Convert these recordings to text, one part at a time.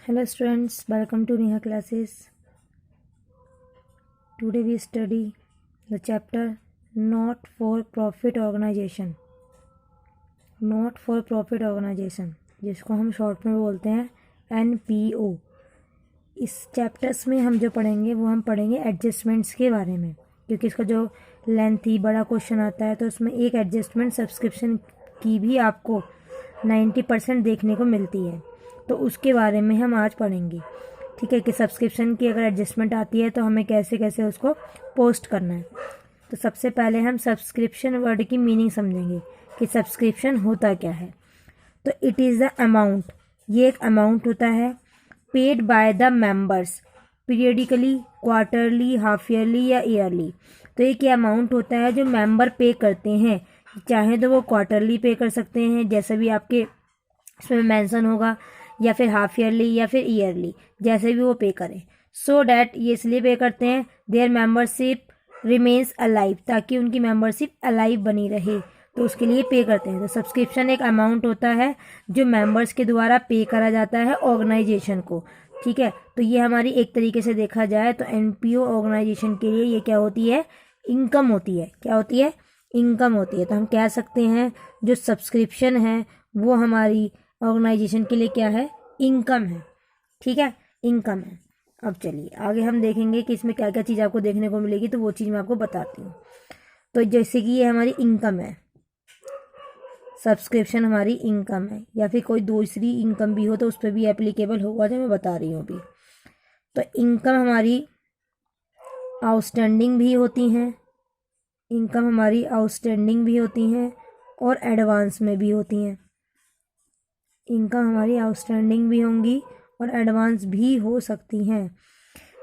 Hello students, welcome to Neha classes. Today we study the chapter Not for Profit Organization. Not for Profit Organization, जिसको हम short में बोलते हैं NPO. इस chapters में हम जो पढ़ेंगे वो हम पढ़ेंगे एडजस्टमेंट्स के बारे में, क्योंकि इसका जो लेंथी बड़ा क्वेश्चन आता है तो उसमें एक एडजस्टमेंट सब्सक्रिप्शन की भी आपको 90% देखने को मिलती है, तो उसके बारे में हम आज पढ़ेंगे। ठीक है, कि सब्सक्रिप्शन की अगर एडजस्टमेंट आती है तो हमें कैसे कैसे उसको पोस्ट करना है। तो सबसे पहले हम सब्सक्रिप्शन वर्ड की मीनिंग समझेंगे कि सब्सक्रिप्शन होता क्या है। तो इट इज़ द अमाउंट, ये एक अमाउंट होता है paid by the members periodically, quarterly, half yearly या ईयरली। तो एक ये अमाउंट होता है जो मेंबर पे करते हैं, चाहे तो वो क्वार्टरली पे कर सकते हैं जैसे भी आपके इसमें मेंशन होगा, या फिर हाफ ईयरली या फिर ईयरली, जैसे भी वो पे करें। सो डैट ये इसलिए पे करते हैं देयर मेंबरशिप रिमेन्स अलाइव, ताकि उनकी मेंबरशिप अलाइव बनी रहे, तो उसके लिए पे करते हैं। तो सब्सक्रिप्शन एक अमाउंट होता है जो मेंबर्स के द्वारा पे करा जाता है ऑर्गेनाइजेशन को। ठीक है, तो ये हमारी एक तरीके से देखा जाए तो एनपीओ ऑर्गेनाइजेशन के लिए ये क्या होती है, इनकम होती है। क्या होती है, इनकम होती है। तो हम कह सकते हैं जो सब्सक्रिप्शन है वो हमारी ऑर्गेनाइजेशन के लिए क्या है, इनकम है। ठीक है, इनकम है। अब चलिए आगे हम देखेंगे कि इसमें क्या क्या चीज़ आपको देखने को मिलेगी, तो वो चीज़ मैं आपको बताती हूँ। तो जैसे कि ये हमारी इनकम है, सब्सक्रिप्शन हमारी इनकम है, या फिर कोई दूसरी इनकम भी हो तो उस पर भी एप्लीकेबल होगा जो मैं बता रही हूँ अभी। तो इनकम हमारी आउटस्टैंडिंग भी होती हैं, इनकम हमारी आउटस्टैंडिंग भी होती हैं और एडवांस में भी होती हैं। इनकम हमारी आउटस्टैंडिंग भी होंगी और एडवांस भी हो सकती हैं।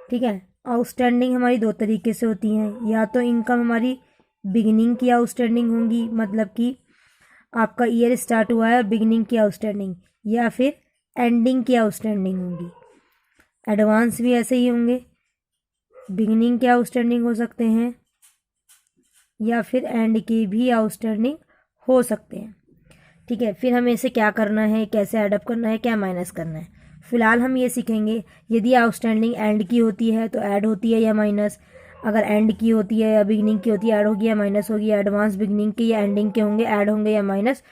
ठीक है, आउटस्टैंडिंग हमारी दो तरीके से होती हैं, या तो इनकम हमारी बिगिनिंग की आउटस्टैंडिंग होंगी, मतलब कि आपका ईयर स्टार्ट हुआ है और बिगिनिंग की आउटस्टैंडिंग, या फिर एंडिंग की आउटस्टैंडिंग होंगी। एडवांस भी ऐसे ही होंगे, बिगिनिंग के आउटस्टैंडिंग हो सकते हैं या फिर एंड के भी आउटस्टैंडिंग हो सकते हैं। ठीक है, फिर हमें इसे क्या करना है, कैसे एडअप करना है, क्या माइनस करना है। फिलहाल हम ये सीखेंगे यदि आउटस्टैंडिंग एंड की होती है तो ऐड होती है या माइनस, अगर एंड की होती है या बिगिनिंग की होती है ऐड होगी या माइनस होगी, एडवांस बिगिनिंग के या एंडिंग के होंगे ऐड होंगे या माइनस,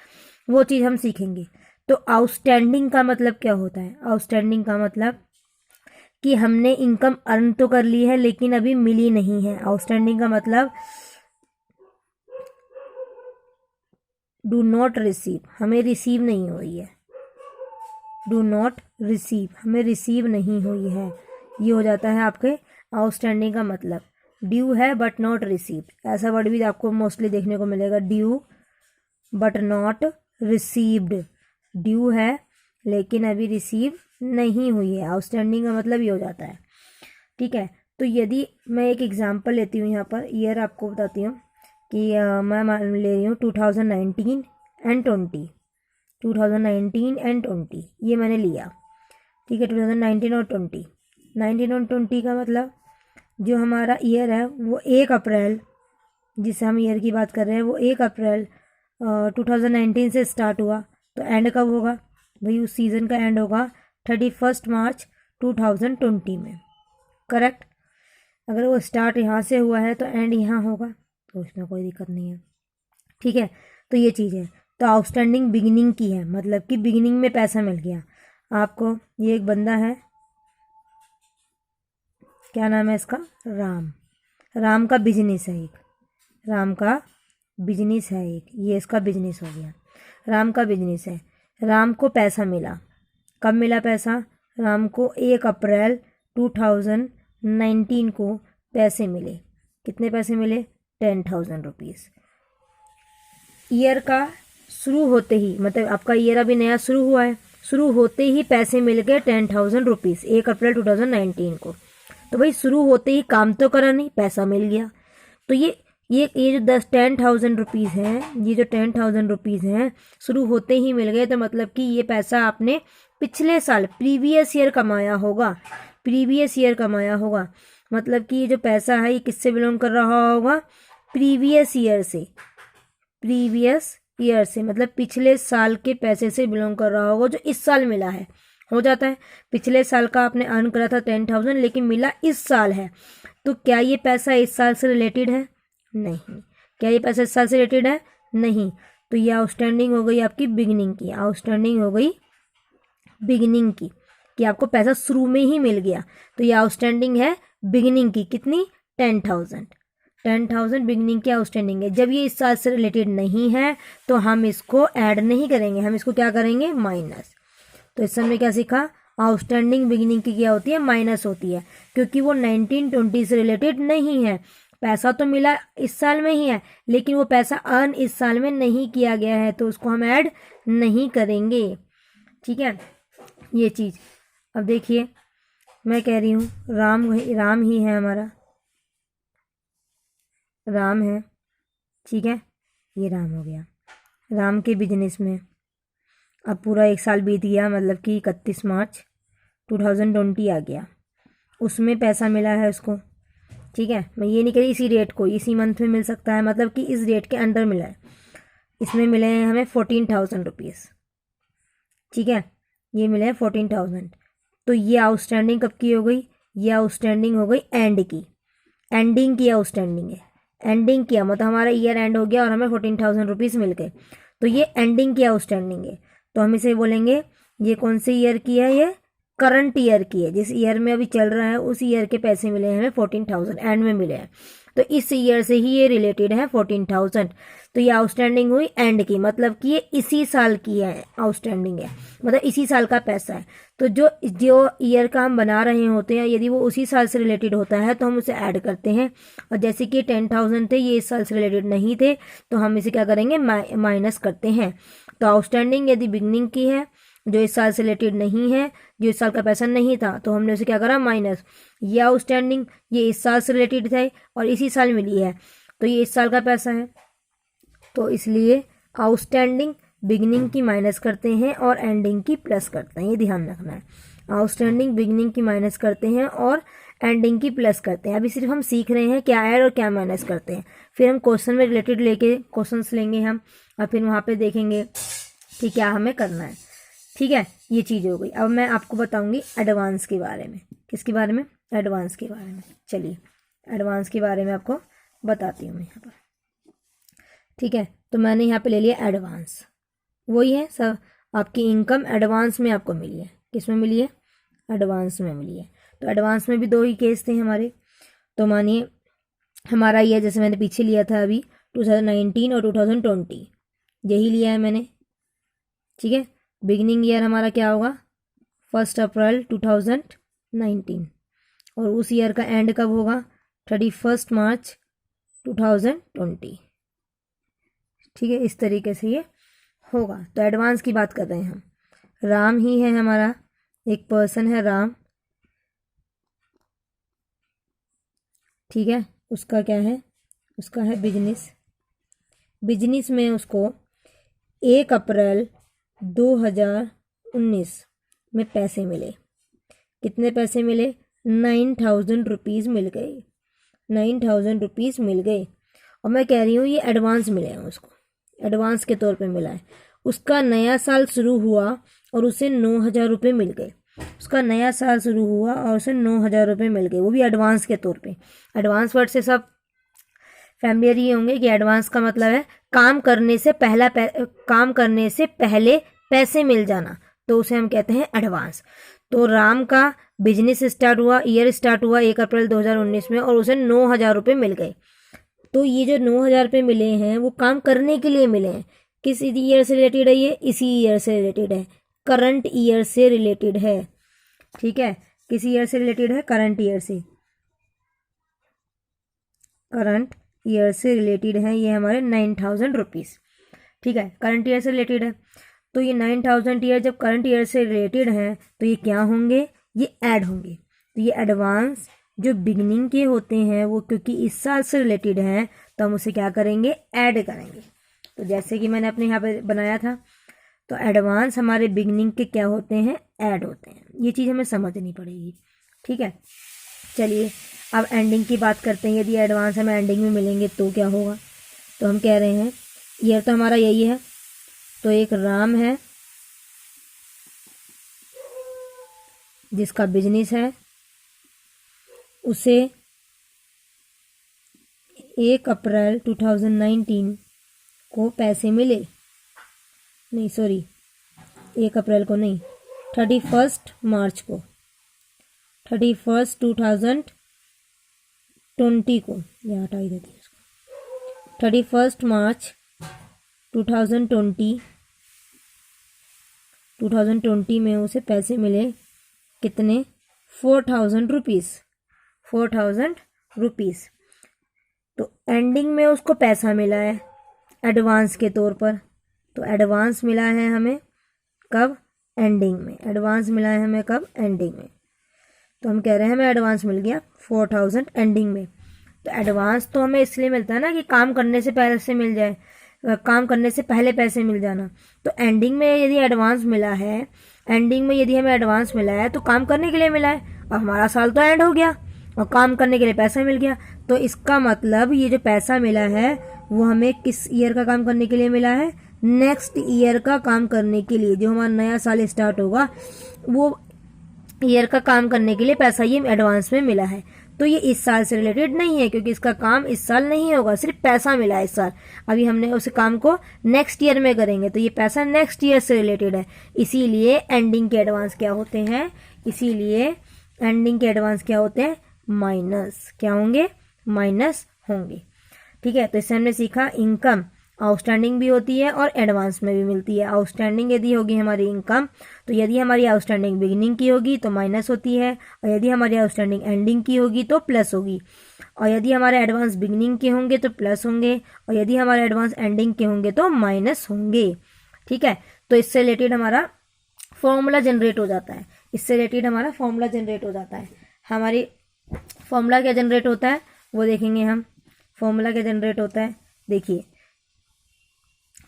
वो चीज़ हम सीखेंगे। तो आउटस्टैंडिंग का मतलब क्या होता है, आउटस्टैंडिंग का मतलब कि हमने इनकम अर्न तो कर ली है लेकिन अभी मिली नहीं है। आउटस्टैंडिंग का मतलब डू नॉट रिसीव, हमें रिसीव नहीं हुई है। डू नॉट रिसीव, हमें रिसीव नहीं हुई है, ये हो जाता है आपके आउटस्टैंडिंग का मतलब। ड्यू है बट नॉट रिसीव, ऐसा वर्ड भी आपको मोस्टली देखने को मिलेगा, due but not received. Due है लेकिन अभी रिसीव नहीं हुई है, आउटस्टैंडिंग का मतलब ये हो जाता है। ठीक है, तो यदि मैं एक एग्जांपल लेती हूँ, यहाँ पर ईयर आपको बताती हूँ कि मैं मान ले रही हूँ 2019 एंड 20, 2019 एंड 20 ये मैंने लिया। ठीक है, 2019 और 20, 19 और 20 का मतलब जो हमारा ईयर है वो 1 अप्रैल, जिससे हम ईयर की बात कर रहे हैं, वो 1 अप्रैल 2019 से स्टार्ट हुआ। तो एंड कब होगा भाई, उस सीज़न का एंड होगा 31 मार्च 2020 में। करेक्ट, अगर वो स्टार्ट यहाँ से हुआ है तो एंड यहाँ होगा, तो इसमें कोई दिक्कत नहीं है। ठीक है, तो ये चीज़ है। तो आउटस्टैंडिंग बिगिनिंग की है, मतलब कि बिगिनिंग में पैसा मिल गया आपको। ये एक बंदा है, क्या नाम है इसका, राम। राम का बिजनेस है एक, राम का बिजनेस है एक, ये इसका बिजनेस हो गया। राम का बिजनेस है, राम को पैसा मिला। कब मिला पैसा, राम को 1 अप्रैल 2019 को पैसे मिले। कितने पैसे मिले, 10,000 रुपीज़। ईयर का शुरू होते ही, मतलब आपका ईयर अभी नया शुरू हुआ है, शुरू होते ही पैसे मिल गए 10,000 रुपीज़ 1 अप्रैल 2019 को। तो भाई शुरू होते ही काम तो करा नहीं, पैसा मिल गया। तो ये जो 10,000 रुपीज़ हैं, ये जो 10,000 रुपीज़ हैं शुरू होते ही मिल गए, तो मतलब कि ये पैसा आपने पिछले साल प्रीवियस ईयर कमाया होगा, प्रीवियस ईयर कमाया होगा। मतलब कि ये जो पैसा है ये किससे बिलोंग कर रहा होगा, प्रीवियस ईयर से, प्रीवियस ईयर से मतलब पिछले साल के पैसे से बिलोंग कर रहा होगा जो इस साल मिला है। हो जाता है। पिछले साल का आपने अर्न करा था 10,000 लेकिन मिला इस साल है, तो क्या ये पैसा इस साल से रिलेटेड है? नहीं। क्या ये पैसा इस साल से रिलेटेड है? नहीं। तो ये आउटस्टैंडिंग हो गई आपकी बिगिनिंग की, आउटस्टैंडिंग हो गई बिगिनिंग की, कि आपको पैसा शुरू में ही मिल गया। तो ये आउटस्टैंडिंग है बिगिनिंग की, कितनी? 10,000। 10,000 बिगिनिंग की आउटस्टैंडिंग है। जब ये इस साल से रिलेटेड नहीं है तो हम इसको ऐड नहीं करेंगे, हम इसको क्या करेंगे? माइनस। तो इस समय क्या सीखा? आउटस्टैंडिंग बिगिनिंग की क्या होती है? माइनस होती है, क्योंकि वो 1920 से रिलेटेड नहीं है। पैसा तो मिला इस साल में ही है लेकिन वो पैसा अर्न इस साल में नहीं किया गया है, तो उसको हम ऐड नहीं करेंगे। ठीक है, ये चीज़। अब देखिए मैं कह रही हूँ राम ही है हमारा, राम है, ठीक है, ये राम हो गया। राम के बिजनेस में अब पूरा एक साल बीत गया, मतलब कि 31 मार्च 2020 आ गया, उसमें पैसा मिला है उसको। ठीक है, मैं ये नहीं कह रही इसी डेट को, इसी मंथ में मिल सकता है, मतलब कि इस डेट के अंदर मिला है। इसमें मिले हैं हमें 14,000 रुपीज़। ठीक है, ये मिले हैं 14,000। तो ये आउटस्टैंडिंग कब की हो गई? ये आउटस्टैंडिंग हो गई एंड की, एंडिंग की आउटस्टैंडिंग है। एंडिंग किया मतलब हमारा ईयर एंड हो गया और हमें 14,000 रुपीज़ मिल गए, तो ये एंडिंग की आउटस्टैंडिंग है। तो हम इसे बोलेंगे ये कौन से ईयर की है? ये करंट ईयर की है, जिस ईयर में अभी चल रहा है उस ईयर के पैसे मिले हैं हमें 14,000, एंड में मिले हैं। तो इस ईयर से ही ये रिलेटेड है 14,000। तो ये आउटस्टैंडिंग हुई एंड की, मतलब कि ये इसी साल की है, आउटस्टैंडिंग है मतलब इसी साल का पैसा है। तो जो जो ईयर का हम बना रहे होते हैं यदि वो उसी साल से रिलेटेड होता है तो हम उसे ऐड करते हैं। और जैसे कि 10,000 थे, ये इस साल से रिलेटेड नहीं थे, तो हम इसे क्या करेंगे? माइनस करते हैं। तो आउटस्टैंडिंग यदि बिगनिंग की है, जो इस साल से रिलेटेड नहीं है, जो इस साल का पैसा नहीं था, तो हमने उसे क्या करा? माइनस। ये आउटस्टैंडिंग ये इस साल से रिलेटेड थे और इसी साल मिली है, तो ये इस साल का पैसा है, तो इसलिए आउटस्टैंडिंग बिगनिंग की माइनस करते हैं और एंडिंग की प्लस करते हैं, ये ध्यान रखना है। आउटस्टैंडिंग बिगनिंग की माइनस करते हैं और एंडिंग की प्लस करते हैं। अभी सिर्फ हम सीख रहे हैं क्या ऐड और क्या माइनस करते हैं, फिर हम क्वेश्चन में रिलेटेड लेके क्वेश्चंस लेंगे हम, और फिर वहाँ पे देखेंगे कि क्या हमें करना है। ठीक है, ये चीज़ हो गई। अब मैं आपको बताऊंगी एडवांस के बारे में। किसके बारे में? एडवांस के बारे में। चलिए एडवांस के बारे में आपको बताती हूँ मैं यहाँ पर। ठीक है, तो मैंने यहाँ पे ले लिया एडवांस, वही है सब, आपकी इनकम एडवांस में आपको मिली है। किस में मिली है? एडवांस में मिली है। तो एडवांस में भी दो ही केस थे हमारे। तो मानिए हमारा ये जैसे मैंने पीछे लिया था अभी 2019 और 2020, यही लिया है मैंने। ठीक है, बिगिनिंग ईयर हमारा क्या होगा? 1 अप्रैल 2019, और उस ईयर का एंड कब होगा? 31 मार्च 2020। ठीक है, इस तरीके से ये होगा। तो एडवांस की बात कर रहे हैं हम। राम ही है हमारा, एक पर्सन है राम। ठीक है, उसका क्या है? उसका है बिजनेस। बिजनेस में उसको 1 अप्रैल 2019 में पैसे मिले। कितने पैसे मिले? 9,000 रुपीज़ मिल गए। 9,000 रुपीज़ मिल गए, और मैं कह रही हूँ ये एडवांस मिले हैं उसको, एडवांस के तौर पे मिला है। उसका नया साल शुरू हुआ और उसे 9,000 रुपये मिल गए। उसका नया साल शुरू हुआ और उसे 9,000 रुपये मिल गए, वो भी एडवांस के तौर पे। एडवांस वर्ड से सब फैमिलियर ही होंगे कि एडवांस का मतलब है काम करने से काम करने से पहले पैसे मिल जाना, तो उसे हम कहते हैं एडवांस। तो राम का बिजनेस स्टार्ट हुआ, ईयर स्टार्ट हुआ 1 अप्रैल 2019 में, और उसे 9,000 रुपये मिल गए। तो ये जो 9,000 रुपये मिले हैं वो काम करने के लिए मिले हैं। किस ईयर से रिलेटेड है? ये इसी ईयर से रिलेटेड है, करंट ईयर से रिलेटेड है। ठीक है, किस ईयर से रिलेटेड है? करंट ईयर से, करंट ईयर से रिलेटेड है ये हमारे 9,000 रुपीज़। ठीक है, करंट ईयर से रिलेटेड है, तो ये 9,000 ईयर जब करंट ईयर से रिलेटेड हैं तो ये क्या होंगे? ये ऐड होंगे। तो ये एडवांस जो बिगनिंग के होते हैं वो क्योंकि इस साल से रिलेटेड हैं तो हम उसे क्या करेंगे? ऐड करेंगे। तो जैसे कि मैंने अपने यहाँ पे बनाया था, तो एडवांस हमारे बिगनिंग के क्या होते हैं? ऐड होते हैं। ये चीज़ हमें समझनी पड़ेगी। ठीक है, चलिए अब एंडिंग की बात करते हैं। यदि एडवांस हमें एंडिंग में मिलेंगे तो क्या होगा? तो हम कह रहे हैं ईयर तो हमारा यही है, तो एक राम है, जिसका बिजनेस है उसे 1 अप्रैल 2019 को पैसे मिले, नहीं सॉरी 1 अप्रैल को नहीं, 31 मार्च को, 31 2020 को, यह हटा ही देते हैं इसको, 31 मार्च 2020 में उसे पैसे मिले कितने, 4000 रुपीज़, 4000 रुपीज़। तो एंडिंग में उसको पैसा मिला है एडवांस के तौर पर, तो एडवांस मिला है हमें कब, एंडिंग में, एडवांस मिला है हमें कब, एंडिंग में। तो हम कह रहे हैं हमें एडवांस मिल गया 4000 एंडिंग में। तो एडवांस तो हमें इसलिए मिलता है ना कि काम करने से पैसे मिल जाए, काम करने से पहले पैसे मिल जाना। तो एंडिंग में यदि एडवांस मिला है, एंडिंग में यदि हमें एडवांस मिला है तो काम करने के लिए मिला है, और हमारा साल तो एंड हो गया और काम करने के लिए पैसा मिल गया। तो इसका मतलब ये जो पैसा मिला है वो हमें किस ईयर का काम करने के लिए मिला है, नेक्स्ट ईयर का काम करने के लिए, जो हमारा नया साल स्टार्ट होगा वो ईयर का काम करने के लिए पैसा ये एडवांस में मिला है। तो ये इस साल से रिलेटेड नहीं है क्योंकि इसका काम इस साल नहीं होगा, सिर्फ पैसा मिला है इस साल। अभी हमने उस काम को नेक्स्ट ईयर में करेंगे तो ये पैसा नेक्स्ट ईयर से रिलेटेड है, इसीलिए एंडिंग के एडवांस क्या होते हैं, इसीलिए एंडिंग के एडवांस क्या होते हैं, माइनस, क्या होंगे, माइनस होंगे। ठीक है, तो इससे हमने सीखा इनकम आउटस्टैंडिंग भी होती है और एडवांस में भी मिलती है। आउटस्टैंडिंग यदि होगी हमारी इनकम, तो यदि हमारी आउटस्टैंडिंग बिगिनिंग की होगी तो माइनस होती है, और यदि हमारी आउटस्टैंडिंग एंडिंग की होगी तो प्लस होगी, और यदि हमारे एडवांस बिगिनिंग के होंगे तो प्लस होंगे, और यदि हमारे एडवांस एंडिंग के होंगे तो माइनस होंगे। ठीक है, तो इससे रिलेटेड हमारा फॉर्मूला जनरेट हो जाता है, इससे रिलेटेड हमारा फॉर्मूला जनरेट हो जाता है। हमारी फॉर्मूला क्या जनरेट होता है वो देखेंगे हम। फॉर्मूला क्या जनरेट होता है, देखिए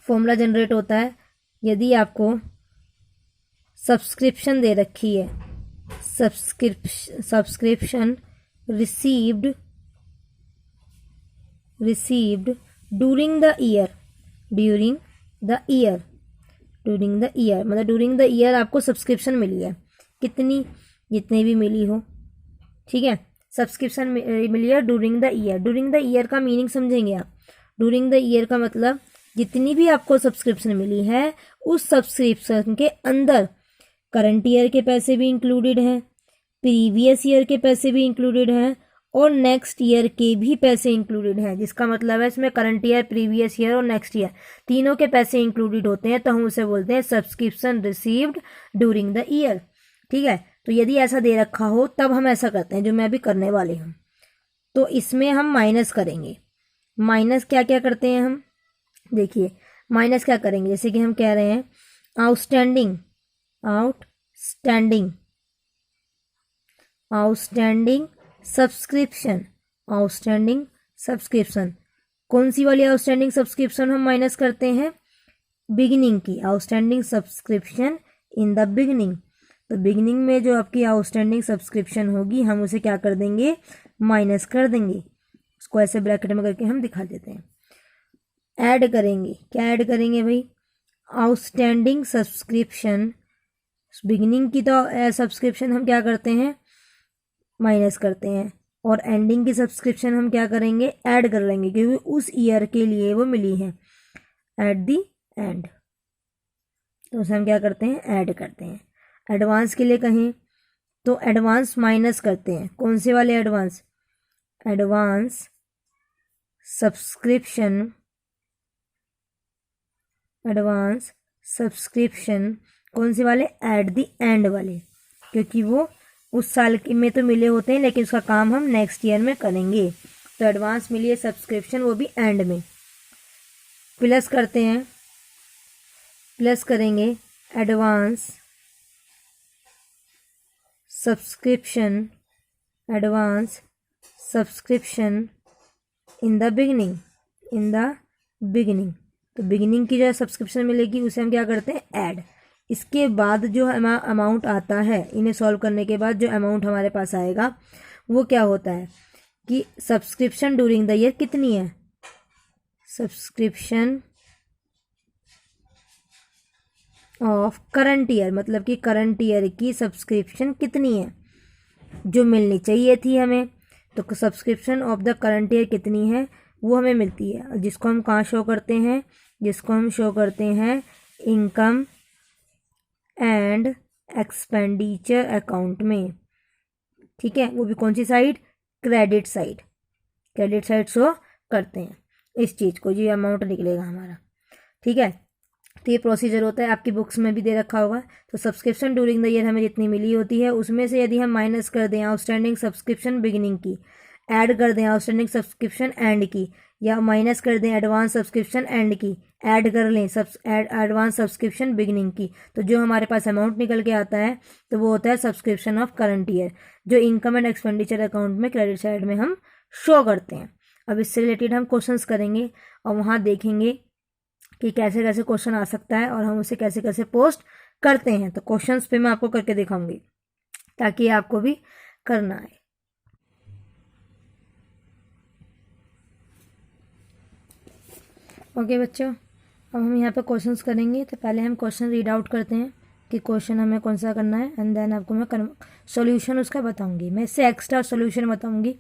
फॉर्मूला जनरेट होता है यदि आपको सब्सक्रिप्शन दे रखी है, subscription received during the year, मतलब ड्यूरिंग द ईयर आपको सब्सक्रिप्शन मिली है, कितनी, जितनी भी मिली हो। ठीक है, सब्सक्रिप्शन मिली है during the year. During the year का मीनिंग समझेंगे आप। ड्यूरिंग द ईयर का मतलब जितनी भी आपको सब्सक्रिप्शन मिली है उस सब्सक्रिप्शन के अंदर करंट ईयर के पैसे भी इंक्लूडेड हैं, प्रीवियस ईयर के पैसे भी इंक्लूडेड हैं, और नेक्स्ट ईयर के भी पैसे इंक्लूडेड हैं। जिसका मतलब है इसमें करंट ईयर, प्रीवियस ईयर और नेक्स्ट ईयर तीनों के पैसे इंक्लूडेड होते हैं, तो हम उसे बोलते हैं subscription received during the year. ठीक है, तो यदि ऐसा दे रखा हो तब हम ऐसा करते हैं जो मैं अभी करने वाली हूँ। तो इसमें हम माइनस करेंगे। माइनस क्या क्या करते हैं हम, देखिए माइनस क्या करेंगे, जैसे कि हम कह रहे हैं आउटस्टैंडिंग सब्सक्रिप्शन, कौन सी वाली आउटस्टैंडिंग सब्सक्रिप्शन हम माइनस करते हैं, बिगिनिंग की, outstanding subscription in the beginning. तो बिगिनिंग में जो आपकी आउटस्टैंडिंग सब्सक्रिप्शन होगी हम उसे क्या कर देंगे, माइनस कर देंगे। उसको ऐसे ब्रैकेट में करके हम दिखा देते हैं। ऐड करेंगे, क्या ऐड करेंगे भाई, आउटस्टैंडिंग सब्सक्रिप्शन, बिगिनिंग की तो सब्सक्रिप्शन हम क्या करते हैं, माइनस करते हैं, और एंडिंग की सब्सक्रिप्शन हम क्या करेंगे, ऐड कर लेंगे क्योंकि उस ईयर के लिए वो मिली है एट दी एंड। तो उसे हम क्या करते हैं, ऐड करते हैं। एडवांस के लिए कहें तो एडवांस माइनस करते हैं, कौन से वाले एडवांस, एडवांस सब्सक्रिप्शन कौन से वाले, एट दी एंड वाले, क्योंकि वो उस साल में तो मिले होते हैं लेकिन उसका काम हम नेक्स्ट ईयर में करेंगे। तो एडवांस मिली है सब्सक्रिप्शन, वो भी एंड में। प्लस करते हैं, प्लस करेंगे advance subscription in the beginning. तो बिगिनिंग की जो सब्सक्रिप्शन मिलेगी उसे हम क्या करते हैं, ऐड। इसके बाद जो अमाउंट आता है, इन्हें सॉल्व करने के बाद जो अमाउंट हमारे पास आएगा वो क्या होता है कि सब्सक्रिप्शन ड्यूरिंग द ईयर कितनी है, सब्सक्रिप्शन ऑफ करंट ईयर, मतलब कि करंट ईयर की सब्सक्रिप्शन कितनी है जो मिलनी चाहिए थी हमें। तो subscription of the current year कितनी है वो हमें मिलती है, जिसको हम कहाँ शो करते हैं, जिसको हम शो करते हैं इनकम एंड एक्सपेंडिचर अकाउंट में। ठीक है, वो भी कौन सी side, credit side, credit side show करते हैं इस चीज़ को, ये अमाउंट निकलेगा हमारा। ठीक है, तो ये प्रोसीजर होता है, आपकी बुक्स में भी दे रखा होगा। तो सब्सक्रिप्शन ड्यूरिंग द ईयर हमें जितनी मिली होती है उसमें से यदि हम माइनस कर दें आउटस्टैंडिंग सब्सक्रिप्शन बिगिनिंग की, ऐड कर दें आउटस्टैंडिंग सब्सक्रिप्शन एंड की, या माइनस कर दें एडवांस सब्सक्रिप्शन एंड की, ऐड कर लें एडवांस सब्सक्रिप्शन बिगिनिंग की, तो जो हमारे पास अमाउंट निकल के आता है तो वो होता है सब्सक्रिप्शन ऑफ करंट ईयर, जो इनकम एंड एक्सपेंडिचर अकाउंट में क्रेडिट साइड में हम शो करते हैं। अब इससे रिलेटेड हम क्वेश्चंस करेंगे और वहाँ देखेंगे कि कैसे कैसे क्वेश्चन आ सकता है और हम उसे कैसे कैसे पोस्ट करते हैं। तो क्वेश्चंस पे मैं आपको करके दिखाऊंगी ताकि आपको भी करना है। ओके बच्चों, अब हम यहाँ पे क्वेश्चंस करेंगे। तो पहले हम क्वेश्चन रीड आउट करते हैं कि क्वेश्चन हमें कौन सा करना है, एंड देन आपको मैं सॉल्यूशन उसका बताऊंगी। मैं इससे एक्स्ट्रा सॉल्यूशन बताऊंगी,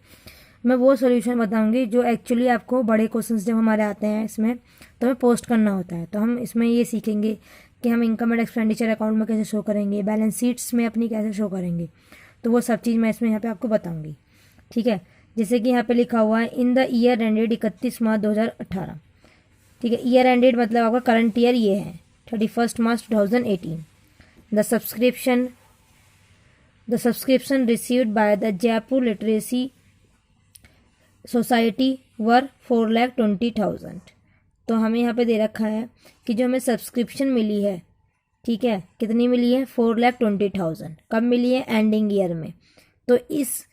मैं वो सॉल्यूशन बताऊंगी जो एक्चुअली आपको बड़े क्वेश्चंस जब हमारे आते हैं इसमें तो हमें पोस्ट करना होता है। तो हम इसमें ये सीखेंगे कि हम इनकम एंड एक्सपेंडिचर अकाउंट में कैसे शो करेंगे, बैलेंस शीट्स में अपनी कैसे शो करेंगे, तो वो सब चीज़ मैं इसमें यहाँ पे आपको बताऊँगी। ठीक है, जैसे कि यहाँ पे लिखा हुआ है in the year ended 31 March 2018। ठीक है, ईयर एंडेड मतलब आपका करंट ईयर ये है 31 March 2018। The subscription received by the Jaipur Literacy Society were 4,20,000। तो हमें यहाँ पे दे रखा है कि जो हमें सब्सक्रिप्शन मिली है, ठीक है, कितनी मिली है, 4,20,000। कब मिली है, एंडिंग ईयर में। तो इस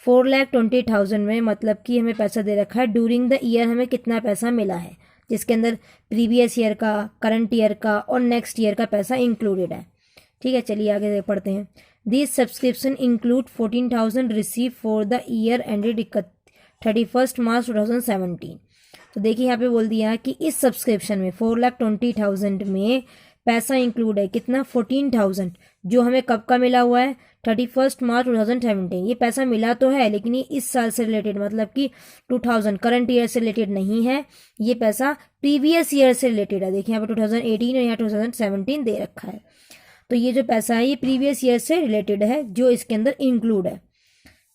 4,20,000 में मतलब कि हमें पैसा दे रखा है ड्यूरिंग द ईयर हमें कितना पैसा मिला है, जिसके अंदर प्रीवियस ईयर का, करंट ईयर का और नेक्स्ट ईयर का पैसा इंक्लूडेड है। ठीक है, चलिए आगे पढ़ते हैं। This subscription include 14,000 receive for the year ended 31 March 2017। तो देखिए यहाँ पे बोल दिया कि इस सब्सक्रिप्शन में 4,20,000 में पैसा इंक्लूड है कितना, 14,000, जो हमें कब का मिला हुआ है, 31 मार्च 2017। ये पैसा मिला तो है लेकिन ये इस साल से रिलेटेड, मतलब कि 2000 करंट ईयर से रिलेटेड नहीं है, ये पैसा प्रीवियस ईयर से रिलेटेड है। देखिए यहाँ पे 2018 और यहाँ 2017 दे रखा है। तो ये जो पैसा है ये प्रीवियस ईयर से रिलेटेड है जो इसके अंदर इंक्लूड है।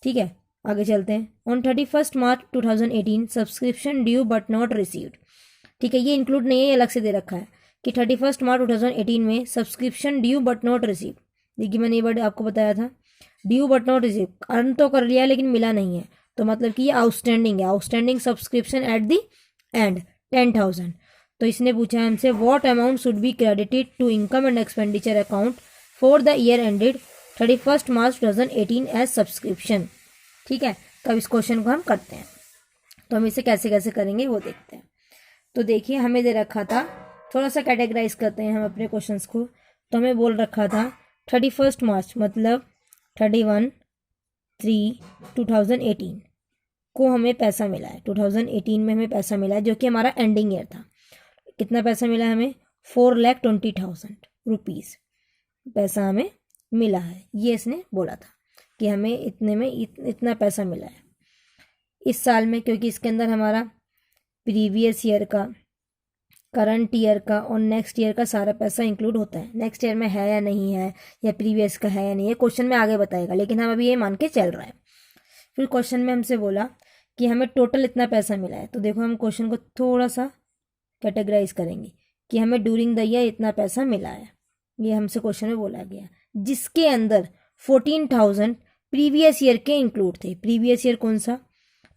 ठीक है, आगे चलते हैं। On 31 March 2018 subscription due but not received. ठीक है, ये इंक्लूड नहीं है, ये अलग से दे रखा है कि 31 मार्च 2018 में subscription due but not receive. देखिए मैंने ये वर्ड आपको बताया था, due but not receive, earn तो कर लिया लेकिन मिला नहीं है, तो मतलब कि ये आउटस्टैंडिंग है, outstanding subscription at the end 10,000। तो इसने पूछा है हमसे what amount should be credited to income and expenditure account for the year ended 31 March 2018 as subscription. ठीक है, तो अब इस क्वेश्चन को हम करते हैं। तो हम इसे कैसे कैसे करेंगे वो देखते हैं। तो देखिए हमें दे रखा था, थोड़ा सा कैटेगराइज करते हैं हम अपने क्वेश्चंस को। तो हमें बोल रखा था 31 मार्च मतलब 31/3/2018 को हमें पैसा मिला है, 2018 में हमें पैसा मिला है जो कि हमारा एंडिंग ईयर था। कितना पैसा मिला है हमें, 4,20,000 रुपीज़ पैसा हमें मिला है। ये इसने बोला था कि हमें इतने में इतना पैसा मिला है इस साल में, क्योंकि इसके अंदर हमारा प्रीवियस ईयर का, करंट ईयर का और नेक्स्ट ईयर का सारा पैसा इंक्लूड होता है। नेक्स्ट ईयर में है या नहीं है, या प्रीवियस का है या नहीं है, क्वेश्चन में आगे बताएगा, लेकिन हम अभी ये मान के चल रहे हैं। फिर क्वेश्चन में हमसे बोला कि हमें टोटल इतना पैसा मिला है। तो देखो हम क्वेश्चन को थोड़ा सा कैटेगराइज करेंगे कि हमें ड्यूरिंग द ईयर इतना पैसा मिला है, ये हमसे क्वेश्चन में बोला गया, जिसके अंदर 14,000 प्रीवियस ईयर के इंक्लूड थे। प्रीवियस ईयर कौन सा,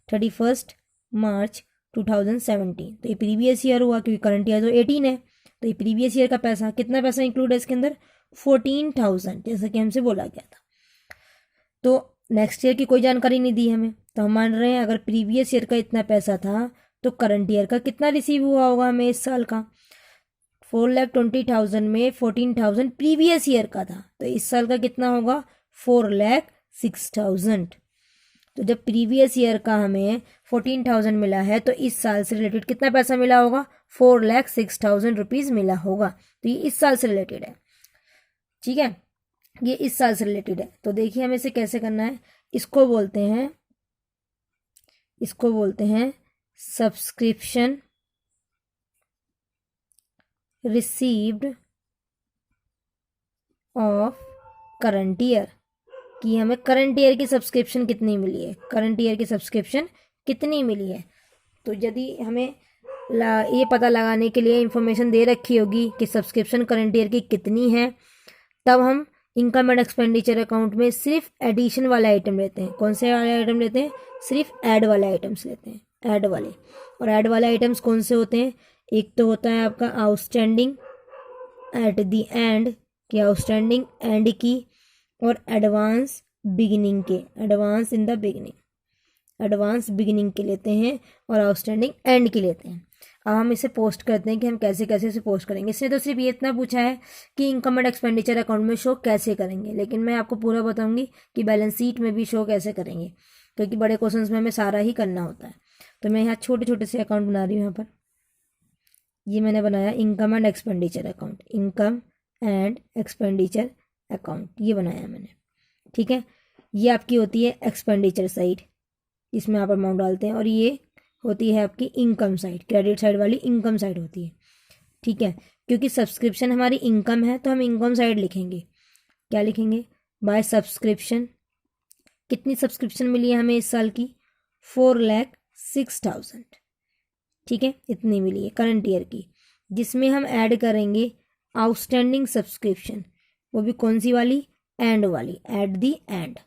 31 मार्च 2017, तो ये प्रीवियस ईयर हुआ क्योंकि करंट ईयर तो 18 है। तो ये प्रीवियस ईयर का पैसा, कितना पैसा इंक्लूड है इसके अंदर, 14,000, जैसा कि हमसे बोला गया था। तो नेक्स्ट ईयर की कोई जानकारी नहीं दी हमें, तो हम मान रहे हैं अगर प्रीवियस ईयर का इतना पैसा था तो करंट ईयर का कितना रिसीव हुआ होगा हमें इस साल का। 4,20,000 में 14,000 प्रीवियस ईयर का था, तो इस साल का कितना होगा, 4,06,000। तो जब प्रीवियस ईयर का हमें 14,000 मिला है तो इस साल से रिलेटेड कितना पैसा मिला होगा, 4,06,000 रुपीज़ मिला होगा। तो ये इस साल से रिलेटेड है। ठीक है, ये इस साल से रिलेटेड है। तो देखिए हमें इसे कैसे करना है, इसको बोलते हैं subscription received of current year, कि हमें करंट ईयर की सब्सक्रिप्शन कितनी मिली है, करंट ईयर की सब्सक्रिप्शन कितनी मिली है। तो यदि हमें ये पता लगाने के लिए इंफॉर्मेशन दे रखी होगी कि सब्सक्रिप्शन करंट ईयर की कितनी है, तब हम इनकम एंड एक्सपेंडिचर अकाउंट में सिर्फ एडिशन वाले आइटम लेते हैं। कौन से वाले आइटम लेते हैं, सिर्फ ऐड वाले आइटम्स लेते हैं, ऐड वाले। और ऐड वाले आइटम्स कौन से होते हैं, एक तो होता है आपका आउटस्टैंडिंग एट द एंड, कि आउटस्टैंडिंग एंड की, और एडवांस बिगिनिंग के, advance in the beginning, advance beginning के लेते हैं और आउटस्टैंडिंग एंड की लेते हैं। अब हम इसे पोस्ट करते हैं कि हम कैसे कैसे इसे पोस्ट करेंगे। इसने तो सिर्फ ये इतना पूछा है कि इनकम एंड एक्सपेंडिचर अकाउंट में शो कैसे करेंगे, लेकिन मैं आपको पूरा बताऊंगी कि बैलेंस शीट में भी शो कैसे करेंगे, क्योंकि बड़े क्वेश्चंस में हमें सारा ही करना होता है। तो मैं यहाँ छोटे छोटे से अकाउंट बना रही हूँ। यहाँ पर ये मैंने बनाया income and expenditure account, income and expenditure account ये बनाया मैंने। ठीक है, ये आपकी होती है एक्सपेंडिचर साइड, इसमें आप अमाउंट डालते हैं, और ये होती है आपकी इनकम साइड, क्रेडिट साइड वाली इनकम साइड होती है। ठीक है, क्योंकि सब्सक्रिप्शन हमारी इनकम है तो हम इनकम साइड लिखेंगे। क्या लिखेंगे, बाय सब्सक्रिप्शन, कितनी सब्सक्रिप्शन मिली है हमें इस साल की, 4,06,000। ठीक है, इतनी मिली है करंट ईयर की, जिसमें हम ऐड करेंगे आउटस्टैंडिंग सब्सक्रिप्शन, वो भी कौन सी वाली, एंड वाली, एट दी एंड।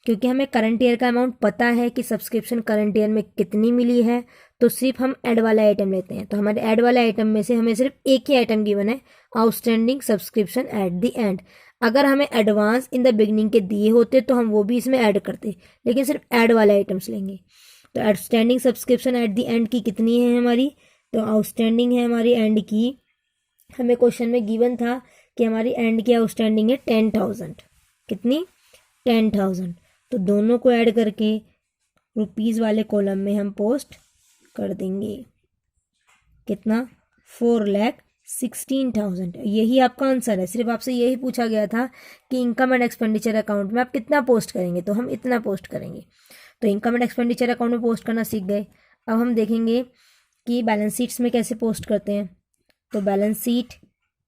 क्योंकि हमें करंट ईयर का अमाउंट पता है कि सब्सक्रिप्शन करंट ईयर में कितनी मिली है, तो सिर्फ हम ऐड वाला आइटम लेते हैं। तो हमारे ऐड वाले आइटम में से हमें सिर्फ एक ही आइटम गिवन है, outstanding subscription at the end. अगर हमें एडवांस इन द बिगनिंग के दिए होते तो हम वो भी इसमें ऐड करते, लेकिन सिर्फ ऐड वाले आइटम्स लेंगे। तो outstanding subscription at the end की कितनी है हमारी, तो आउटस्टैंडिंग है हमारी एंड की, हमें क्वेश्चन में गिवन था कि हमारी एंड की आउटस्टैंडिंग है 10,000। कितनी, 10,000। तो दोनों को ऐड करके रुपीज़ वाले कॉलम में हम पोस्ट कर देंगे। कितना, 4,16,000। यही आपका आंसर है। सिर्फ आपसे यही पूछा गया था कि इनकम एंड एक्सपेंडिचर अकाउंट में आप कितना पोस्ट करेंगे, तो हम इतना पोस्ट करेंगे। तो इनकम एंड एक्सपेंडिचर अकाउंट में पोस्ट करना सीख गए। अब हम देखेंगे कि बैलेंस शीट्स में कैसे पोस्ट करते हैं। तो बैलेंस शीट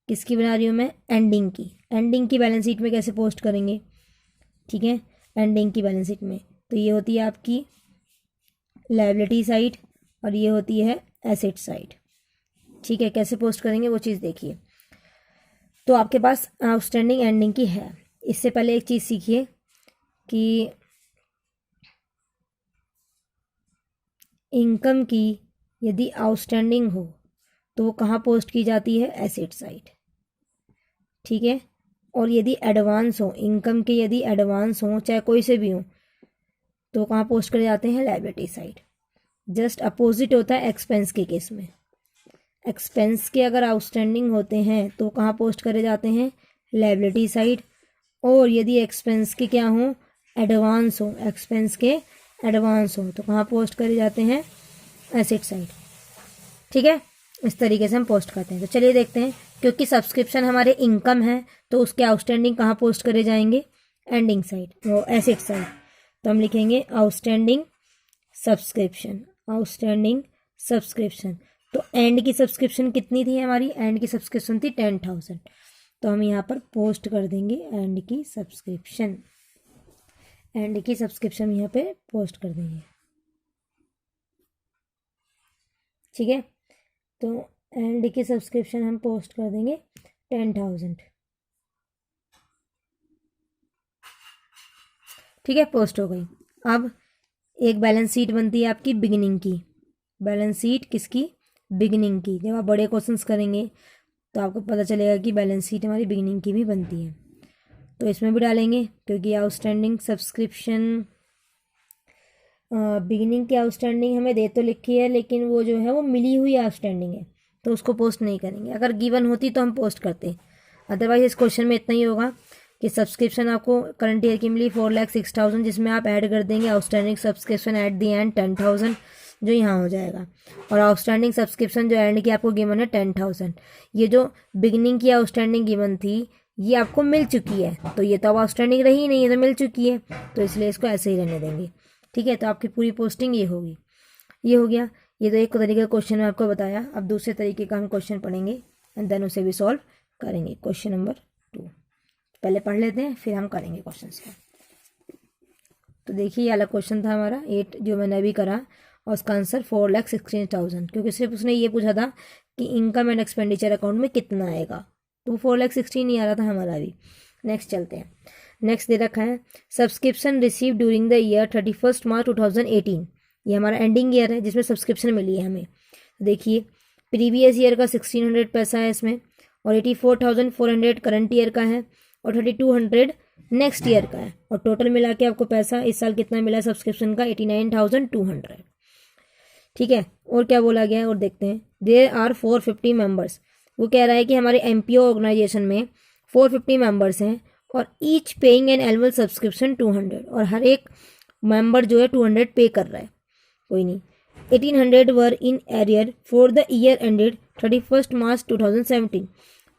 किसकी बना रही हूँ मैं, एंडिंग की, एंडिंग की बैलेंस शीट में कैसे पोस्ट करेंगे। ठीक है, एंडिंग की बैलेंस शीट में तो ये होती है आपकी लायबिलिटी साइड और ये होती है एसेट साइड। ठीक है, कैसे पोस्ट करेंगे वो चीज़ देखिए। तो आपके पास आउटस्टैंडिंग एंडिंग की है। इससे पहले एक चीज़ सीखिए कि इनकम की यदि आउटस्टैंडिंग हो तो वो कहाँ पोस्ट की जाती है, एसेट साइड। ठीक है, और यदि एडवांस हो, इनकम के यदि एडवांस हो चाहे कोई से भी हो, तो कहाँ पोस्ट करे जाते हैं, लायबिलिटी साइड। जस्ट अपोजिट होता है एक्सपेंस के केस में। एक्सपेंस के अगर आउटस्टैंडिंग होते हैं तो कहाँ पोस्ट करे जाते हैं, लायबिलिटी साइड। और यदि एक्सपेंस के क्या हो, एडवांस हो, एक्सपेंस के एडवांस हो, तो कहाँ पोस्ट करे जाते हैं, एसेट साइड। ठीक है, इस तरीके से हम पोस्ट करते हैं। तो चलिए देखते हैं, क्योंकि सब्सक्रिप्शन हमारे इनकम है तो उसके आउटस्टैंडिंग कहाँ पोस्ट करे जाएंगे, एंडिंग साइड, वो एसेट साइड। तो हम लिखेंगे आउटस्टैंडिंग सब्सक्रिप्शन, आउटस्टैंडिंग सब्सक्रिप्शन। तो एंड की सब्सक्रिप्शन कितनी थी हमारी, एंड की सब्सक्रिप्शन थी 10,000। तो हम यहाँ पर पोस्ट कर देंगे एंड की सब्सक्रिप्शन, एंड की सब्सक्रिप्शन यहाँ पे पोस्ट कर देंगे। ठीक है, तो एंड की सब्सक्रिप्शन हम पोस्ट कर देंगे 10,000। ठीक है, पोस्ट हो गई। अब एक बैलेंस शीट बनती है आपकी बिगिनिंग की, बैलेंस शीट किसकी, बिगिनिंग की। जब आप बड़े क्वेश्चंस करेंगे तो आपको पता चलेगा कि बैलेंस शीट हमारी बिगिनिंग की भी बनती है। तो इसमें भी डालेंगे, क्योंकि आउटस्टैंडिंग सब्सक्रिप्शन बिगिनिंग की आउटस्टैंडिंग हमें दे तो लिखी है, लेकिन वो जो है वो मिली हुई आउटस्टैंडिंग है, तो उसको पोस्ट नहीं करेंगे। अगर गिवन होती तो हम पोस्ट करते, अदरवाइज इस क्वेश्चन में इतना ही होगा कि सब्सक्रिप्शन आपको करंट ईयर की मिली 4,06,000, जिसमें आप ऐड कर देंगे outstanding subscription at the end 10,000, जो यहाँ हो जाएगा। और आउटस्टैंडिंग सब्सक्रिप्शन जो एंड की आपको गिवन है 10,000, ये जो बिगिनिंग की आउटस्टैंडिंग गिवन थी ये आपको मिल चुकी है, तो ये तो अब आउटस्टैंडिंग रही ही नहीं, ये तो मिल चुकी है, तो इसलिए इसको ऐसे ही रहने देंगे। ठीक है, तो आपकी पूरी पोस्टिंग ये होगी। ये हो गया, ये तो एक तरीके का क्वेश्चन मैं आपको बताया। अब दूसरे तरीके का हम क्वेश्चन पढ़ेंगे एंड देन उसे भी सॉल्व करेंगे। क्वेश्चन नंबर 2 पहले पढ़ लेते हैं, फिर हम करेंगे क्वेश्चन को। तो देखिए ये वाला क्वेश्चन था हमारा 8 जो मैंने अभी करा, और उसका आंसर 4,16,000, क्योंकि सिर्फ उसने ये पूछा था कि इनकम एंड एक्सपेंडिचर अकाउंट में कितना आएगा, तो 4,16,000 नहीं आ रहा था हमारा अभी। नेक्स्ट चलते हैं। नेक्स्ट दे रखा है subscription receive during the year 31 March 2018। ये हमारा एंडिंग ईयर है जिसमें सब्सक्रिप्शन मिली है हमें। देखिए प्रीवियस ईयर का 1,600 पैसा है इसमें, और 84,400 करंट ईयर का है, और 3,200 नेक्स्ट ईयर का है, और टोटल मिला के आपको पैसा इस साल कितना मिला सब्सक्रिप्शन का 89,200। ठीक है, और क्या बोला गया है और देखते हैं। There are 450 members. वो कह रहा है कि हमारे एमपीओ ऑर्गेनाइजेशन में 450 मेंबर्स हैं, और each paying an annual subscription 200, और हर एक मेंबर जो है 200 पे कर रहा है। कोई नहीं, 1,800 were in arrear for the year ended 31 March 2017।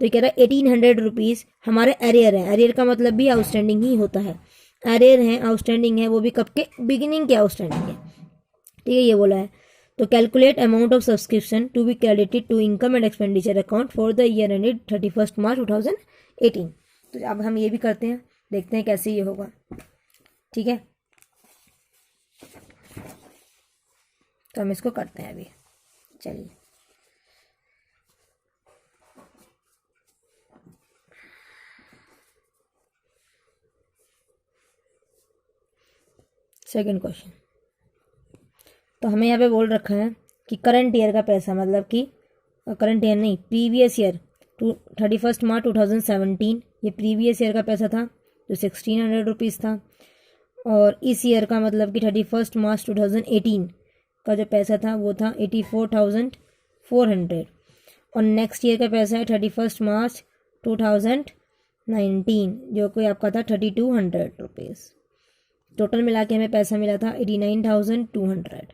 तो ये कह रहा है 1,800 रुपीज़ हमारे एरियर है। एरियर का मतलब भी आउटस्टैंडिंग ही होता है। एरियर है, आउटस्टैंडिंग है, वो भी कब के बिगिनिंग के आउटस्टैंडिंग है। ठीक है, ये बोला है। तो calculate amount of subscription to be credited to income and expenditure account for the year ended 31 March 2018। तो अब हम ये भी करते हैं, देखते हैं कैसे ये होगा। ठीक है, तो हम इसको करते हैं अभी। चलिए सेकंड क्वेश्चन। तो हमें यहाँ पे बोल रखा है कि करंट ईयर का पैसा, मतलब कि करंट ईयर नहीं, प्रीवियस ईयर 31 मार्च 2017, ये प्रीवियस ईयर का पैसा था जो 1,600 रुपीज़ था, और इस ईयर का मतलब कि 31 मार्च 2018 का जो पैसा था वो था 84,400, और नेक्स्ट ईयर का पैसा है 31 मार्च 2019 जो कोई आपका था 3,200 रुपीज़। टोटल मिला के हमें पैसा मिला था 89,200।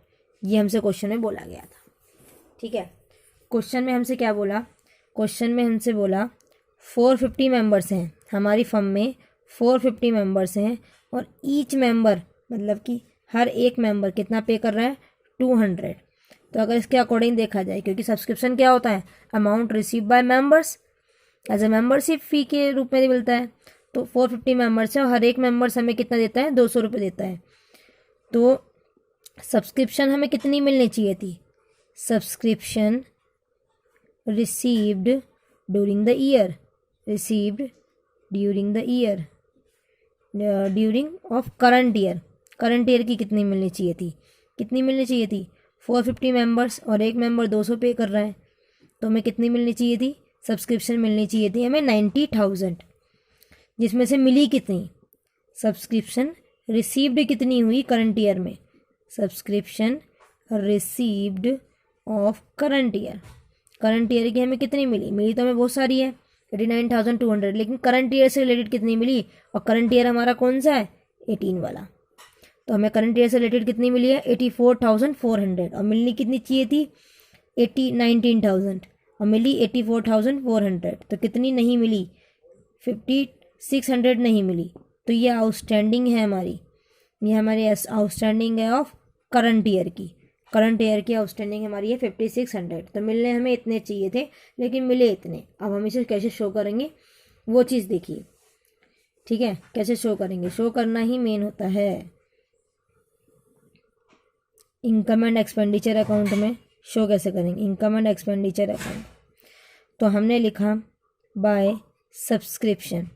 ये हमसे क्वेश्चन में बोला गया था। ठीक है, क्वेश्चन में हमसे क्या बोला, क्वेश्चन में हमसे बोला 450 मेंबर्स हैं हमारी फर्म में, 450 मेंबर्स हैं, और ईच मेंबर मतलब कि हर एक मेंबर कितना पे कर रहा है 200। तो अगर इसके अकॉर्डिंग देखा जाए, क्योंकि सब्सक्रिप्शन क्या होता है, amount receive by members as a membership fee के रूप में मिलता है। तो 450 मेंबर्स है, और हर एक मेंबर्स हमें कितना देता है 200 रुपये देता है। तो सब्सक्रिप्शन हमें कितनी मिलनी चाहिए थी, subscription received during the year, received during the year, during of current year, current year की कितनी मिलनी चाहिए थी, कितनी मिलनी चाहिए थी 450 मेंबर्स, और एक मेंबर 200 पे कर रहा है, तो हमें कितनी मिलनी चाहिए थी, सब्सक्रिप्शन मिलनी चाहिए थी हमें 90,000। जिसमें से मिली कितनी, सब्सक्रिप्शन रिसीव्ड कितनी हुई करंट ईयर में, subscription received of current year, current year की हमें कितनी मिली, मिली तो हमें बहुत सारी है 89,200, लेकिन करंट ईयर से रिलेटेड कितनी मिली, और करंट ईयर हमारा कौन सा है 18 वाला। तो हमें करंट ईयर से रिलेटेड कितनी मिली है 84,400, और मिलनी कितनी चाहिए थी 19,000, और मिली 84,400। तो कितनी नहीं मिली 5,600 नहीं मिली। तो ये आउटस्टैंडिंग है हमारी, ये हमारी आउटस्टैंडिंग है ऑफ करंट ईयर की, करंट ईयर की आउटस्टैंडिंग हमारी है 5,600। तो मिलने हमें इतने चाहिए थे लेकिन मिले इतने। अब हम इसे कैसे शो करेंगे वो चीज़ देखिए। ठीक है, कैसे शो करेंगे, शो करना ही मेन होता है। इनकम एंड एक्सपेंडिचर अकाउंट में शो कैसे करेंगे, इनकम एंड एक्सपेंडिचर अकाउंट। तो हमने लिखा बाय सब्सक्रिप्शन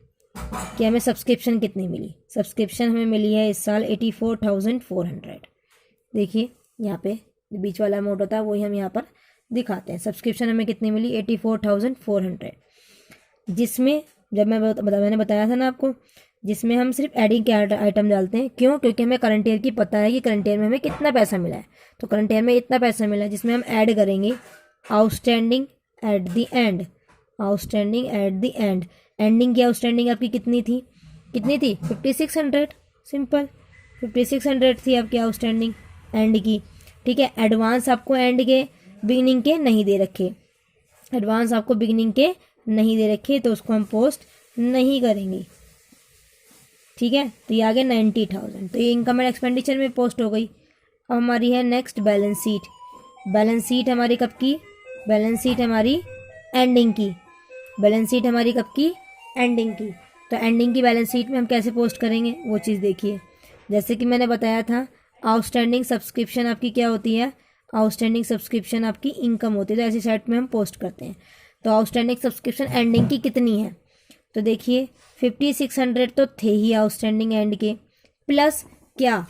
कि हमें सब्सक्रिप्शन कितनी मिली, सब्सक्रिप्शन हमें मिली है इस साल 84,400। देखिए यहाँ पे बीच वाला अमाउंट होता है वही हम यहाँ पर दिखाते हैं। सब्सक्रिप्शन हमें कितनी मिली 84,400, जिसमें जब मैंने बताया था ना आपको, जिसमें हम सिर्फ एडिंग के आइटम डालते हैं। क्यों, क्योंकि हमें करंट ईयर की पता है कि करंट ईयर में हमें कितना पैसा मिला है। तो करंट ईयर में इतना पैसा मिला है, जिसमें हम ऐड करेंगे outstanding at the end, outstanding at the end. Ending की आउटस्टैंडिंग आपकी कितनी थी, कितनी थी 5,600, सिंपल 5,600 थी आपकी आउटस्टैंडिंग एंड की। ठीक है, एडवांस आपको एंड के बिगिनिंग के नहीं दे रखे, एडवांस आपको बिगिनिंग के नहीं दे रखे, तो उसको हम पोस्ट नहीं करेंगी, ठीक है। तो ये आ गया 90,000, तो ये इनकम एंड एक्सपेंडिचर में पोस्ट हो गई। अब हमारी है next balance sheet. Balance sheet हमारी कब की? बैलेंस शीट हमारी एंडिंग की। बैलेंस शीट हमारी कब की? एंडिंग की। तो एंडिंग की बैलेंस शीट में हम कैसे पोस्ट करेंगे वो चीज़ देखिए। जैसे कि मैंने बताया था, आउटस्टैंडिंग सब्सक्रिप्शन आपकी क्या होती है? आउटस्टैंडिंग सब्सक्रिप्शन आपकी इनकम होती है, तो ऐसी साइट में हम पोस्ट करते हैं। तो आउटस्टैंडिंग सब्सक्रिप्शन एंडिंग की कितनी है? तो देखिए 5600 तो थे ही आउटस्टैंडिंग एंड के, प्लस क्या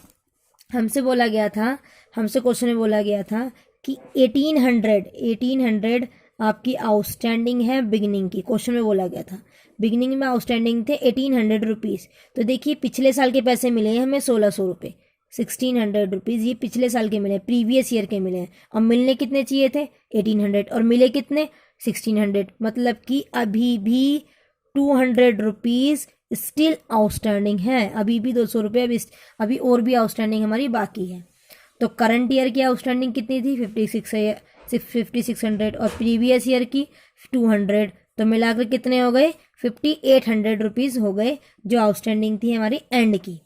हमसे बोला गया था, हमसे क्वेश्चन में बोला गया था कि 1800 आपकी आउटस्टैंडिंग है बिगिनिंग की। क्वेश्चन में बोला गया था बिगिनिंग में आउटस्टैंडिंग थे 1800 रुपीज़। तो देखिए पिछले साल के पैसे मिले हैं हमें 1600 रुपये, 1600 रुपीज़ ये पिछले साल के मिले हैं, प्रीवियस ईयर के मिले हैं। और मिलने कितने चाहिए थे? 1800, और मिले कितने? 1600। मतलब कि अभी भी 200 रुपीज़ स्टिल आउटस्टैंडिंग है, अभी भी 200 रुपये अभी और भी आउटस्टैंडिंग हमारी बाकी है। तो करंट ईयर की आउटस्टैंडिंग कितनी थी? 5600, और प्रीवियस ईयर की 200, तो मिलाकर कितने हो गए? 5800 रुपीज़ हो गए जो आउटस्टैंडिंग थी हमारी एंड की,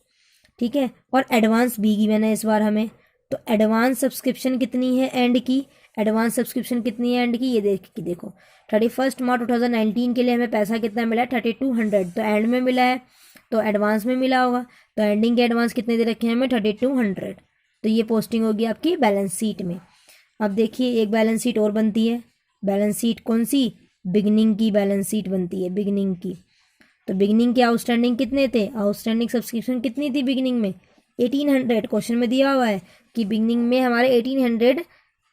ठीक है। और एडवांस भी गिवन है इस बार हमें, तो एडवांस सब्सक्रिप्शन कितनी है एंड की? एडवांस सब्सक्रिप्शन कितनी है एंड की? ये देखो 31 मार्च 2019 के लिए हमें पैसा कितना मिला है? 3200, तो एंड में मिला है तो एडवांस में मिला होगा। तो एंडिंग के एडवांस कितने दे रखे हैं हमें? 3200। तो ये पोस्टिंग होगी आपकी बैलेंस शीट में। अब देखिए एक बैलेंस शीट और बनती है। बैलेंस शीट कौन सी? बिगनिंग की बैलेंस शीट बनती है, बिगनिंग की। तो बिगनिंग के आउटस्टैंडिंग कितने थे? आउटस्टैंडिंग सब्सक्रिप्शन कितनी थी बिगनिंग में? 1800। क्वेश्चन में दिया हुआ है कि बिगनिंग में हमारे 1800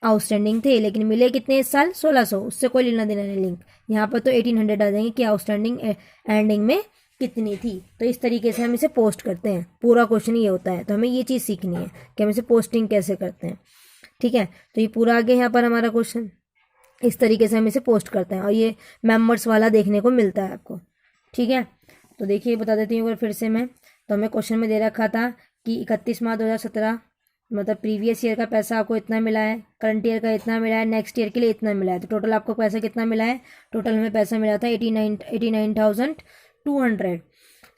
आउटस्टैंडिंग थे, लेकिन मिले कितने इस साल? 1600। उससे कोई लेना देना नहीं लिंक, यहाँ पर तो 1800 आ जाएंगे कि आउटस्टैंडिंग एंडिंग में कितनी थी। तो इस तरीके से हम इसे पोस्ट करते हैं, पूरा क्वेश्चन ये होता है। तो हमें ये चीज़ सीखनी है कि हम इसे पोस्टिंग कैसे करते हैं, ठीक है। तो ये पूरा आगे यहाँ पर हमारा क्वेश्चन, इस तरीके से हम इसे पोस्ट करते हैं। और ये मेंबर्स वाला देखने को मिलता है आपको, ठीक है। तो देखिए बता देती हूँ अगर फिर से मैं, तो हमें क्वेश्चन में दे रखा था कि 31 मार्च 2017 मतलब प्रीवियस ईयर का पैसा आपको इतना मिला है, करंट ईयर का इतना मिला है, नेक्स्ट ईयर के लिए इतना मिला है। तो टोटल आपको पैसा कितना मिला है? टोटल हमें पैसा मिला था 89,200।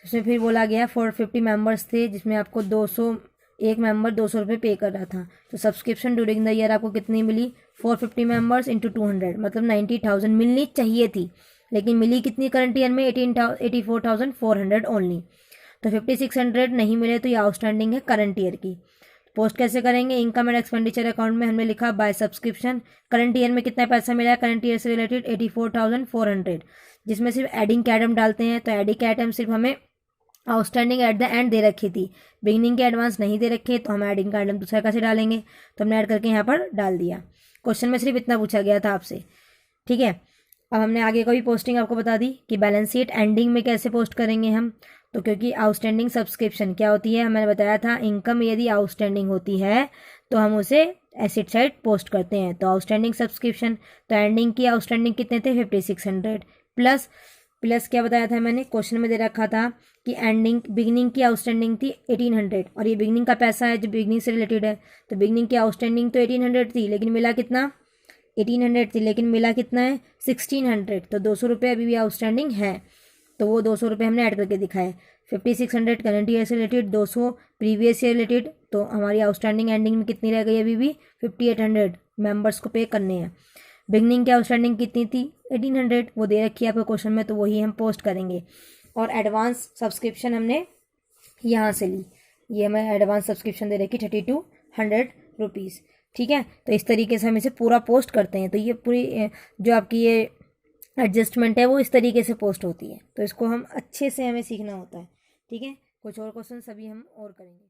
उसमें फिर बोला गया 450 मेंबर्स थे, जिसमें आपको 200 एक मेंबर 200 रुपये पे कर रहा था। तो सब्सक्रिप्शन ड्यूरिंग द ईयर आपको कितनी मिली? 450 मेंबर्स इंटू 200, मतलब 90,000 मिलनी चाहिए थी, लेकिन मिली कितनी करंट ईयर में? 84,400 ओनली। तो 5600 नहीं मिले, तो ये आउटस्टैंडिंग है करंट ईयर की। पोस्ट कैसे करेंगे? इनकम एंड एक्सपेंडिचर अकाउंट में हमने लिखा बाय सब्सक्रिप्शन। करंट ईयर में कितना पैसा मिला है करंट ईयर से रिलेटेड? 84,400, जिसमें सिर्फ एडिंग के आइटम डालते हैं। तो एडिंग के आइटम सिर्फ हमें outstanding at the and they रखी थी, बिगनिंग के एडवांस नहीं दे रखे, तो हम एडिंग का आइटम दूसरा कैसे डालेंगे? तो हमने ऐड करके यहाँ पर डाल दिया। क्वेश्चन में सिर्फ इतना पूछा गया था आपसे, ठीक है। अब हमने आगे का भी पोस्टिंग आपको बता दी कि बैलेंस शीट एंडिंग में कैसे पोस्ट करेंगे हम। तो क्योंकि आउटस्टैंडिंग सब्सक्रिप्शन क्या होती है, मैंने बताया था, इनकम यदि आउटस्टैंडिंग होती है तो हम उसे एसेट साइड पोस्ट करते हैं। तो आउटस्टैंडिंग सब्सक्रिप्शन, तो एंडिंग की आउटस्टैंडिंग कितने थे? 5600 प्लस क्या बताया था मैंने, क्वेश्चन में दे रखा था कि एंडिंग बिगनिंग की आउटस्टैंडिंग थी 1800, और ये बिगनिंग का पैसा है जो बिगनिंग से रिलेटेड है। तो बिगनिंग की आउटस्टैंडिंग तो 1800 थी, लेकिन मिला कितना? 1800 थी, लेकिन मिला कितना है? 1600। तो 200 रुपये अभी भी आउटस्टैंडिंग है, तो वो 200 रुपये हमने ऐड करके दिखाए। 5600 करंट ईयर से रिलेटेड, 200 प्रीवियस ईयर रिलेटेड, तो हमारी आउटस्टैंडिंग एंडिंग में कितनी रह गई अभी भी? 5800 मेंबर्स को पे करने हैं। बिगनिंग की आउटस्टैंडिंग कितनी थी? 1800, वो दे रखी है आपको क्वेश्चन में, तो वही हम पोस्ट करेंगे। और एडवांस सब्सक्रिप्शन हमने यहाँ से ली, ये हमें एडवांस सब्सक्रिप्शन दे रखी 3200 रुपीज़, ठीक है। तो इस तरीके से हम इसे पूरा पोस्ट करते हैं। तो ये पूरी जो आपकी ये एडजस्टमेंट है वो इस तरीके से पोस्ट होती है। तो इसको हम अच्छे से हमें सीखना होता है, ठीक है। कुछ और क्वेश्चन सभी हम और करेंगे।